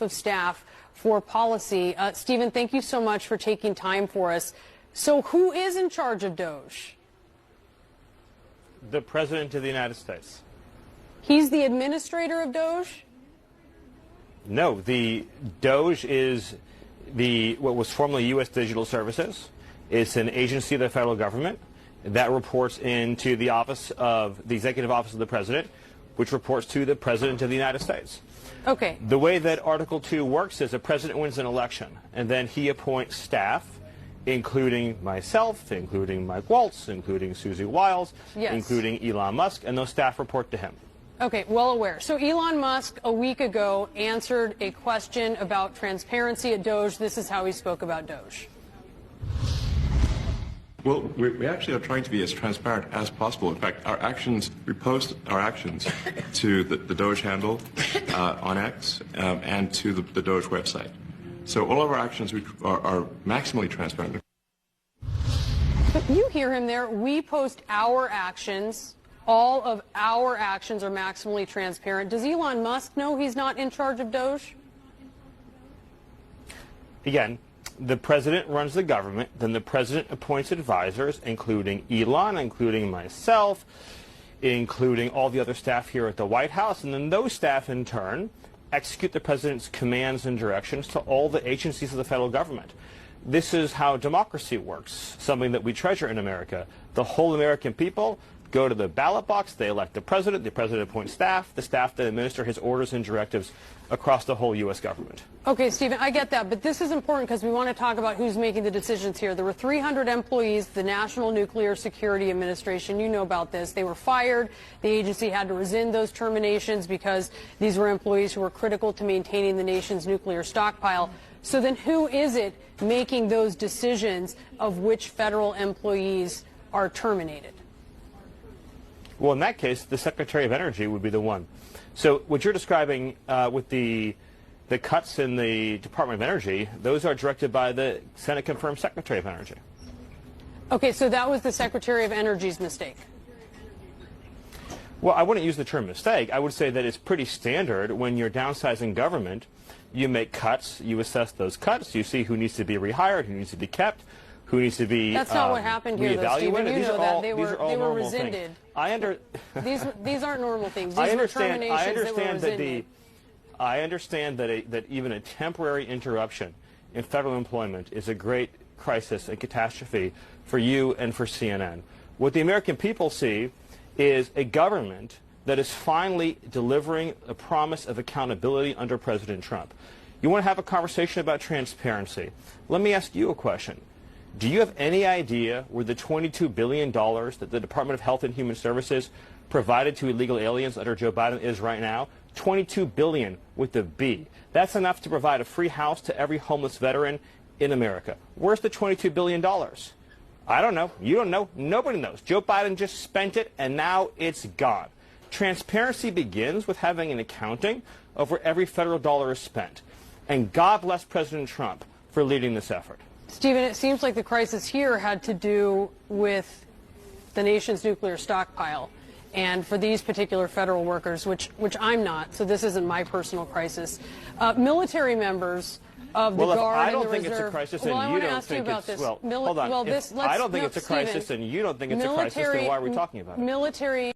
Chief of Staff for Policy. Stephen, thank you so much for taking time for us. So who is in charge of DOGE? The President of the United States. He's the administrator of DOGE? No, the DOGE is what was formerly U.S. Digital Services. It's an agency of the federal government that reports into the office of the Executive Office of the President, which reports to the President of the United States. Okay. The way that Article 2 works is the President wins an election, and then he appoints staff, including myself, including Mike Waltz, including Susie Wiles, yes, including Elon Musk, and those staff report to him. Okay, well aware. So Elon Musk a week ago answered a question about transparency at DOGE. This is how he spoke about DOGE. Well, we actually are trying to be as transparent as possible. In fact, our actions, we post our actions to the DOGE handle on X and to the DOGE website. So all of our actions are maximally transparent. But you hear him there. We post our actions. All of our actions are maximally transparent. Does Elon Musk know he's not in charge of DOGE? Again, the President runs the government, then the President appoints advisors, including Elon, including myself, including all the other staff here at the White House, and then those staff in turn execute the President's commands and directions to all the agencies of the federal government. This is how democracy works, something that we treasure in America. The whole American people go to the ballot box, they elect the President appoints staff, the staff that administer his orders and directives across the whole U.S. government. Okay, Stephen, I get that, but this is important because we want to talk about who's making the decisions here. There were 300 employees, the National Nuclear Security Administration, you know about this. They were fired. The agency had to rescind those terminations because these were employees who were critical to maintaining the nation's nuclear stockpile. So then who is it making those decisions of which federal employees are terminated? Well, in that case, the Secretary of Energy would be the one. So what you're describing with the cuts in the Department of Energy, those are directed by the Senate-confirmed Secretary of Energy. Okay, so that was the Secretary of Energy's mistake. Well, I wouldn't use the term mistake. I would say that it's pretty standard when you're downsizing government. You make cuts, you assess those cuts, you see who needs to be rehired, who needs to be kept, who needs to be That's not what happened here, though, Stephen. You know that. They were rescinded. These aren't normal things. These were terminations that were rescinded. I understand that even a temporary interruption in federal employment is a great crisis and catastrophe for you and for CNN. What the American people see is a government that is finally delivering a promise of accountability under President Trump. You want to have a conversation about transparency. Let me ask you a question. Do you have any idea where the $22 billion that the Department of Health and Human Services provided to illegal aliens under Joe Biden is right now? $22 billion with a B. That's enough to provide a free house to every homeless veteran in America. Where's the $22 billion? I don't know. You don't know. Nobody knows. Joe Biden just spent it, and now it's gone. Transparency begins with having an accounting of where every federal dollar is spent. And God bless President Trump for leading this effort. Stephen, it seems like the crisis here had to do with the nation's nuclear stockpile. And for these particular federal workers, which I'm not, so this isn't my personal crisis, military members of the Guard I don't and the think Reserve. it's a crisis, well, and you don't think it's well. Hold on. I don't think it's a crisis, and you don't think it's a crisis. Then why are we talking about it? Military